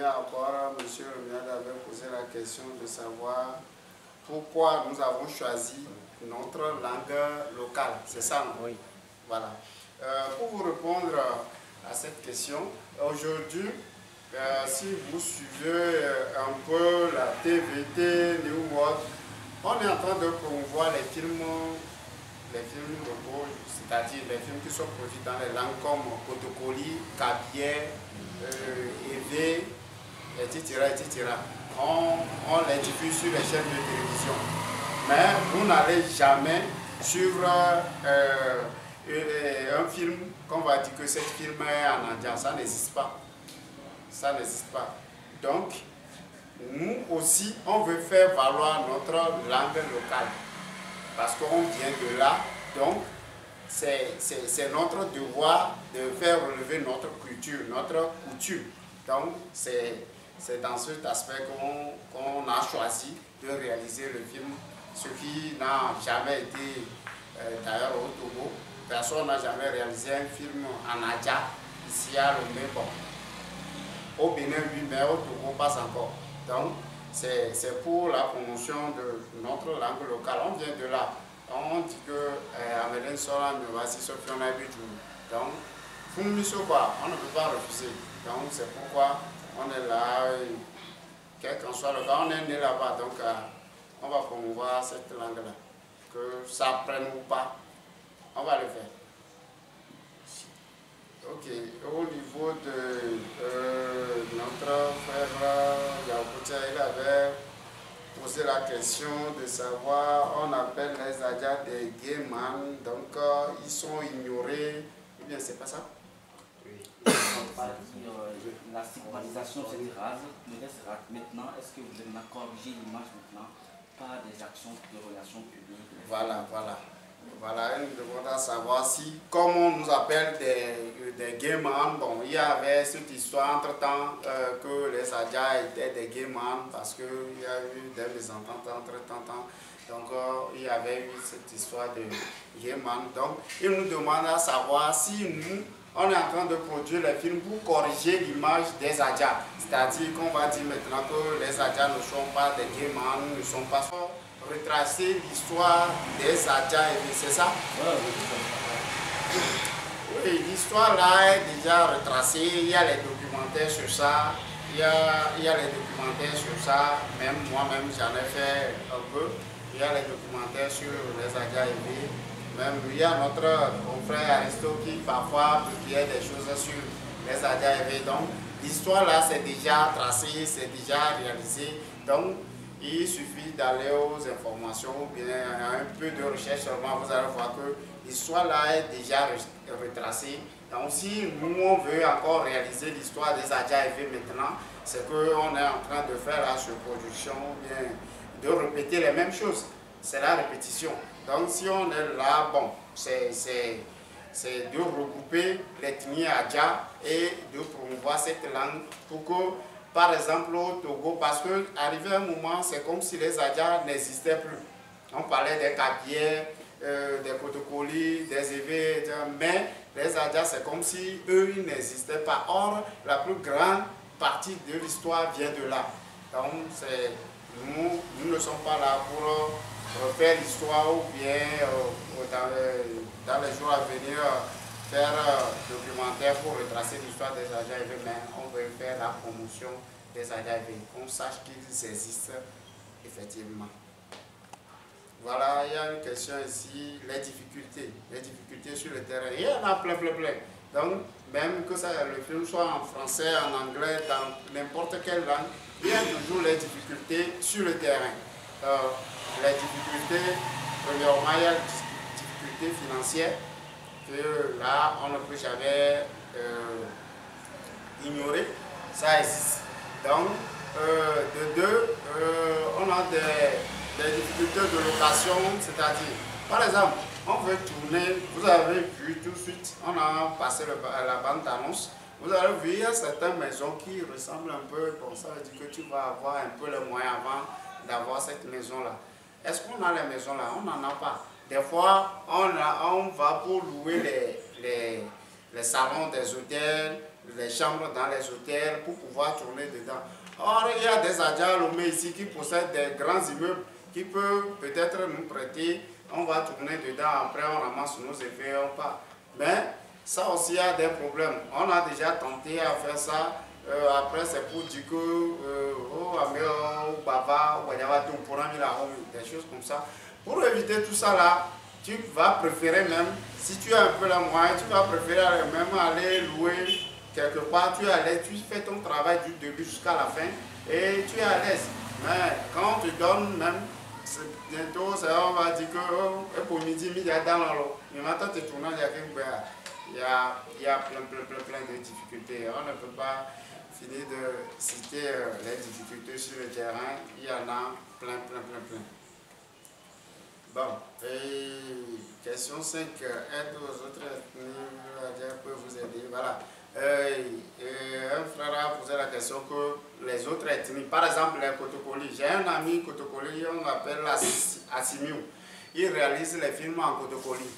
premier abord, M. Romiade avait posé la question de savoir pourquoi nous avons choisi notre langue locale. C'est ça, non? Oui. Voilà. Pour vous répondre à cette question, aujourd'hui, si vous suivez un peu la TVT, New World, on est en train de promouvoir les films locaux, c'est-à-dire les films qui sont produits dans les langues comme Kotokoli, Kabier, Evé, etc., etc. On les diffuse sur les chaînes de télévision. Mais vous n'allez jamais suivre un film qu'on va dire que ce film est en indien. Ça n'existe pas. Ça n'existe pas. Donc, nous aussi, on veut faire valoir notre langue locale. Parce qu'on vient de là. Donc, c'est notre devoir de faire relever notre culture, notre coutume. Donc, c'est dans cet aspect qu'on a choisi de réaliser le film, ce qui n'a jamais été, d'ailleurs au Togo, personne n'a jamais réalisé un film en Adja, ici à Lomé. Bon. Au Bénin, oui, mais au Togo, pas encore. Donc, c'est pour la promotion de notre langue locale. On vient de là. On dit que Amélie Sola me voici sauf qu'on a vu tout. Donc, on ne peut pas refuser. Donc, c'est pourquoi on est là, quel qu'en soit le cas, on est né là-bas. Donc, on va promouvoir cette langue-là. Que ça prenne ou pas, on va le faire. Ok, au niveau de notre frère Yaoutia, il avait posé la question de savoir, on appelle les Adja des gay man, donc ils sont ignorés, ou bien c'est pas ça? Oui. On parle de la stigmatisation de cette race, maintenant, est-ce que vous allez corriger l'image maintenant par des actions de relations publiques? Voilà, voilà. Voilà, elle nous demande à savoir si, comme on nous appelle des gay man, bon, il y avait cette histoire entre-temps que les Adja étaient des gay man parce qu'il y a eu des mésententes entre-temps. Donc, il y avait eu cette histoire de gay man. Donc, il nous demande à savoir si nous, on est en train de produire les films pour corriger l'image des Adja. C'est-à-dire qu'on va dire maintenant que les Adja ne sont pas des gay man, ne sont pas... retracer l'histoire des Adja, c'est ça? Oui, l'histoire là est déjà retracée, il y a les documentaires sur ça, il y a les documentaires sur ça, même moi-même j'en ai fait un peu, il y a les documentaires sur les Adja, même il y a notre confrère Aristo qui parfois publiait des choses sur les Adja, donc l'histoire là c'est déjà tracé, c'est déjà réalisé, donc il suffit d'aller aux informations ou bien un peu de recherche seulement, vous allez voir que l'histoire là est déjà retracée. Donc si nous on veut encore réaliser l'histoire des Adja maintenant, c'est qu'on est en train de faire la surproduction ou bien de répéter les mêmes choses. C'est la répétition. Donc si on est là, bon, c'est de regrouper l'ethnie Adja et de promouvoir cette langue pour que, par exemple, au Togo, parce qu'arrivé un moment, c'est comme si les Adja n'existaient plus. On parlait des Kabiers, des Kotokoli, des Évé, mais les Adja, c'est comme si eux, ils n'existaient pas. Or, la plus grande partie de l'histoire vient de là. Donc, nous ne sommes pas là pour refaire l'histoire ou bien dans les jours à venir faire documentaire pour retracer l'histoire des Adja, mais on veut faire la promotion des Adja, qu'on sache qu'ils existent effectivement. Voilà, il y a une question ici, les difficultés sur le terrain. Il y en a plein. Donc, même que le film soit en français, en anglais, dans n'importe quelle langue, il y a toujours les difficultés sur le terrain. Les difficultés, premièrement, il y a les difficultés financières, que là, on ne peut jamais ignorer, ça existe. Donc, de deux, on a des difficultés de location, c'est-à-dire, par exemple, on veut tourner, vous avez vu tout de suite, on a passé la bande d'annonce, vous avez vu, il y a certaines maisons qui ressemblent un peu, bon, ça veut dire que tu vas avoir un peu les moyens avant d'avoir cette maison-là. Est-ce qu'on a les maisons là? On n'en a pas. Des fois, on va pour louer les salons des hôtels les chambres dans les hôtels pour pouvoir tourner dedans. Or, il y a des Adja Lomé ici qui possèdent des grands immeubles qui peuvent peut-être nous prêter. On va tourner dedans, après on ramasse nos effets, on part. Mais ça aussi a des problèmes. On a déjà tenté à faire ça. Après, c'est pour dire que des choses comme ça. Pour éviter tout ça là, tu vas préférer même, si tu as un peu la moyenne, tu vas préférer même aller louer quelque part. Tu es à l'aise, tu fais ton travail du début jusqu'à la fin et tu es à l'aise. Mais quand tu donnes même, bientôt on va dire que pour midi, il y a dans l'eau. Mais maintenant, tu tournes, il y a plein de difficultés. On ne peut pas finir de citer les difficultés sur le terrain. Il y en a plein. Bon, et question 5, aide aux autres ethnies, peut vous aider. Voilà. Un frère a posé la question que les autres ethnies, par exemple les Kotokoli, j'ai un ami Kotokoli, on l'appelle Assimiou, il réalise les films en Kotokoli.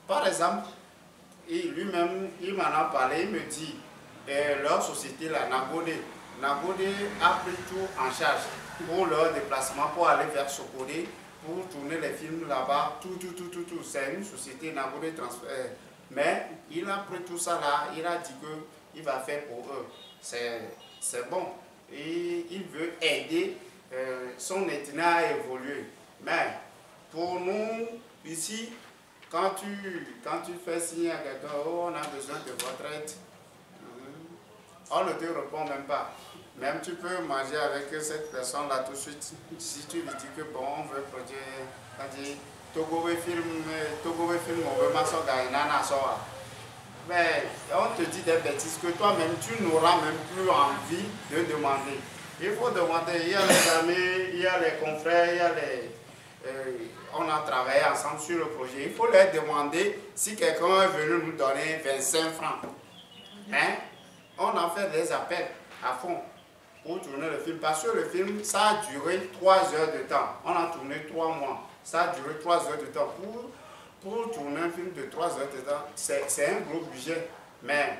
Par exemple, lui-même, il m'en a parlé, il me dit, leur société, la Nagode a pris tout en charge pour leur déplacement, pour aller vers Sokodé, pour tourner les films là-bas, tout. C'est une société Nagode Transfert. Mais il a pris tout ça là, il a dit qu'il va faire pour eux. C'est bon. Et il veut aider son ethnie à évoluer. Mais pour nous, ici, quand tu fais signe à quelqu'un, oh, on a besoin de votre aide, on ne te répond même pas. Même tu peux manger avec cette personne-là tout de suite. Si tu lui dis que bon, on veut produire, on dit Togo film, on veut m'asseoir. Mais on te dit des bêtises que toi-même, tu n'auras même plus envie de demander. Il faut demander, il y a les amis, il y a les confrères, il y a on a travaillé ensemble sur le projet. Il faut leur demander si quelqu'un est venu nous donner 25 francs. Mais on a fait des appels à fond pour tourner le film. Parce que le film, ça a duré 3 heures de temps. On a tourné 3 mois. Ça a duré 3 heures de temps. Pour tourner un film de 3 heures de temps, c'est un gros budget. Mais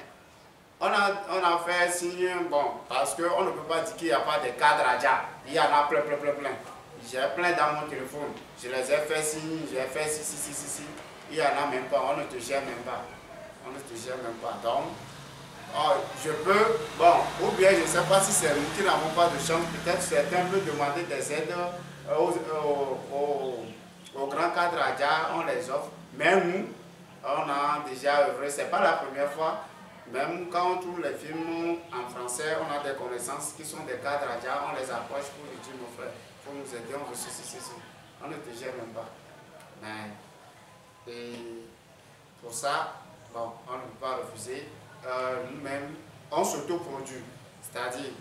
on a fait signe, bon, parce qu'on ne peut pas dire qu'il n'y a pas de cadres à Dja. Il y en a plein. J'ai plein dans mon téléphone. Je les ai fait signe, j'ai fait si. Il n'y en a même pas, on ne te gère même pas. Donc, je peux, bon, ou bien je ne sais pas si c'est nous qui n'avons pas de chance, peut-être certains peuvent demander des aides aux grands cadres à Dja, on les offre. Mais nous, on a déjà œuvré, ce n'est pas la première fois. Même quand on tourne les films en français, on a des connaissances qui sont des cadres à Dja, on les approche pour lui dire, mon frère, il faut nous aider, on veut ceci. On ne te gère même pas. Mais, et pour ça, bon, on ne peut pas refuser. Nous-mêmes, on s'autoproduit. C'est-à-dire,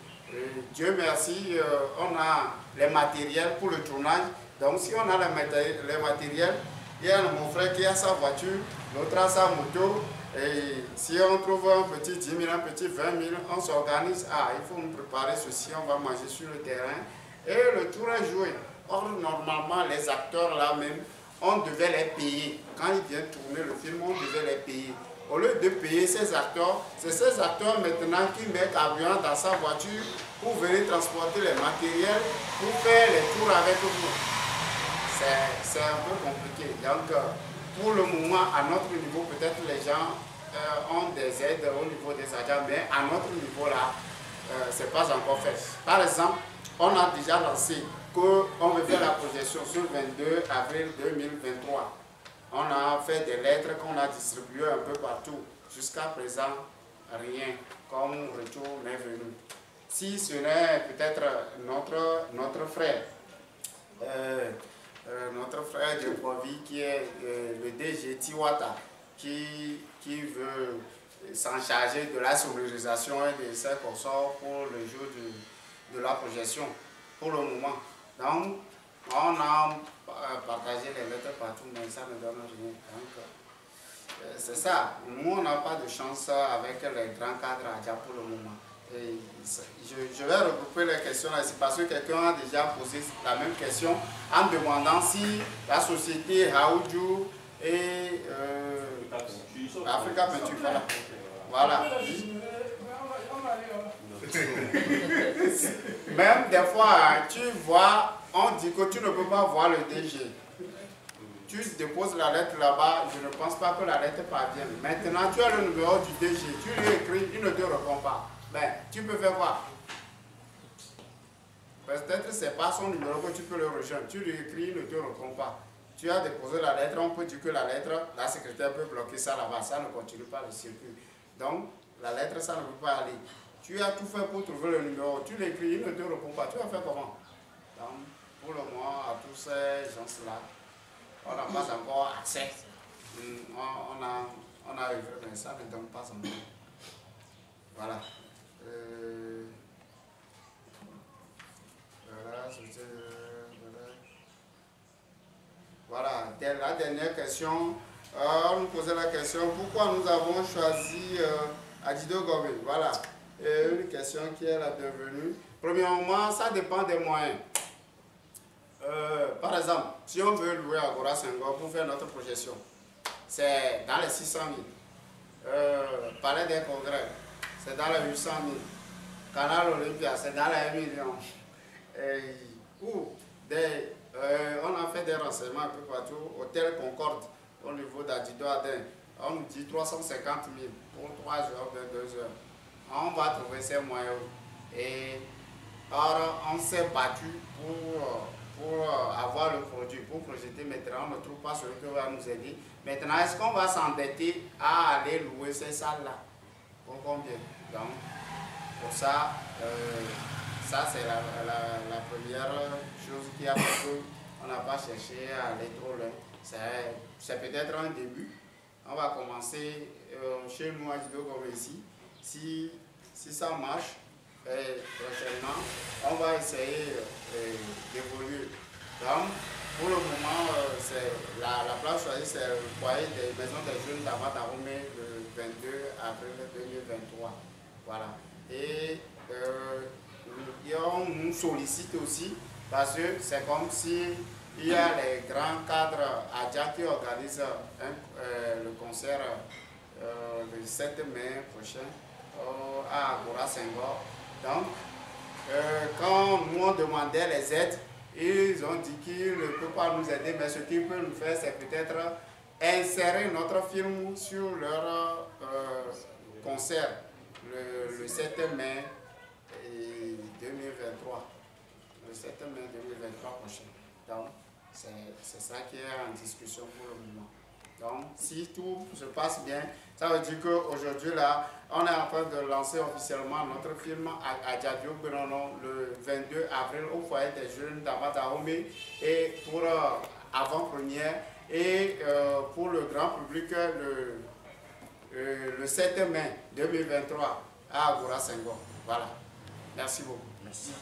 Dieu merci, on a les matériels pour le tournage. Donc, si on a les matériels, il y a mon frère qui a sa voiture, l'autre a sa moto. Et si on trouve un petit 10 000, un petit 20 000, on s'organise. Ah, il faut nous préparer ceci, on va manger sur le terrain. Et le tour est joué. Or, normalement, les acteurs là même, on devait les payer. Quand ils viennent tourner le film, on devait les payer. Au lieu de payer ces acteurs, c'est ces acteurs maintenant qui mettent carburant dans sa voiture pour venir transporter les matériels, pour faire les tours avec vous. C'est un peu compliqué. Donc, pour le moment, à notre niveau, peut-être les gens ont des aides au niveau des agents, mais à notre niveau là, ce n'est pas encore fait. Par exemple, on a déjà lancé qu'on veut faire la projection sur le 22 avril 2023. On a fait des lettres qu'on a distribuées un peu partout. Jusqu'à présent, rien comme retour n'est venu. Si ce n'est peut-être notre frère, de Provi qui est le DG Tiwata, qui veut s'en charger de la sonorisation et de ses consorts pour le jour de la projection, pour le moment. Donc, on a partagé les lettres partout, mais ça ne donne rien. Donc, c'est ça. Nous, on n'a pas de chance avec les grands cadres à Dja pour le moment. Et je vais regrouper les questions là ici parce que quelqu'un a déjà posé la même question en demandant si la société Haoudjou et Africa Peinture, voilà. Même des fois, tu vois, on dit que tu ne peux pas voir le DG. Tu déposes la lettre là-bas, je ne pense pas que la lettre parvienne. Maintenant, tu as le numéro du DG, tu lui écris, il ne te répond pas. Ben, tu peux faire quoi? Peut-être que ce n'est pas son numéro que tu peux le rejoindre. Tu lui écris, il ne te répond pas. Tu as déposé la lettre, on peut dire que la lettre, la secrétaire peut bloquer ça là-bas, ça ne continue pas le circuit. Donc, la lettre, ça ne peut pas aller. Tu as tout fait pour trouver le numéro, tu l'écris, il ne te répond pas. Tu vas faire comment? Donc, pour le moment, à tous ces gens-là, on n'a pas encore accès. On a œuvré, mais ça ne donne pas encore. Voilà. Voilà, la dernière question, on nous posait la question, pourquoi nous avons choisi Adido Gomé? Voilà, une question qui est la bienvenue. Premièrement, ça dépend des moyens. Par exemple, si on veut louer Agora Senghor pour faire notre projection, c'est dans les 600 000. Palais des Congrès, c'est dans les 800 000. Canal Olympia, c'est dans les 1 million. On a fait des renseignements un peu partout. Hôtel Concorde, au niveau d'Adido Adin, on nous dit 350 000 pour 3 heures, 22 heures. On va trouver ces moyens. Et alors, on s'est battu pour avoir le produit, pour projeter. Maintenant, on ne trouve pas celui qui va nous aider. Maintenant, est-ce qu'on va s'endetter à aller louer ces salles-là? Pour combien? Donc, pour ça, ça c'est la première chose qui a fait qu'on n'a pas cherché à aller trop loin. C'est peut-être un début. On va commencer chez nous à Adido comme ici. Si ça marche, prochainement, on va essayer d'évoluer. Donc, pour le moment, la place choisie, c'est le foyer des maisons des jeunes d'Amat Dahomey le 22 avril 2023. Voilà. Et on nous sollicite aussi parce que c'est comme si il y a les grands cadres Adja qui organisent le concert le 7 mai prochain à Agora Senghor. Donc, quand nous on demandait les aides, ils ont dit qu'ils ne peuvent pas nous aider, mais ce qu'ils peuvent nous faire, c'est peut-être insérer notre film sur leur concert le 7 mai 2023. Le 7 mai 2023 prochain. Donc, c'est ça qui est en discussion pour le moment. Donc, si tout se passe bien, ça veut dire qu'aujourd'hui, là, on est en train de lancer officiellement notre film à Djadio Benono le 22 avril au foyer des jeunes d'Amat Dahomey et pour avant-première et pour le grand public le 7 mai 2023 à Agora Senghor. Voilà. Merci beaucoup. Merci.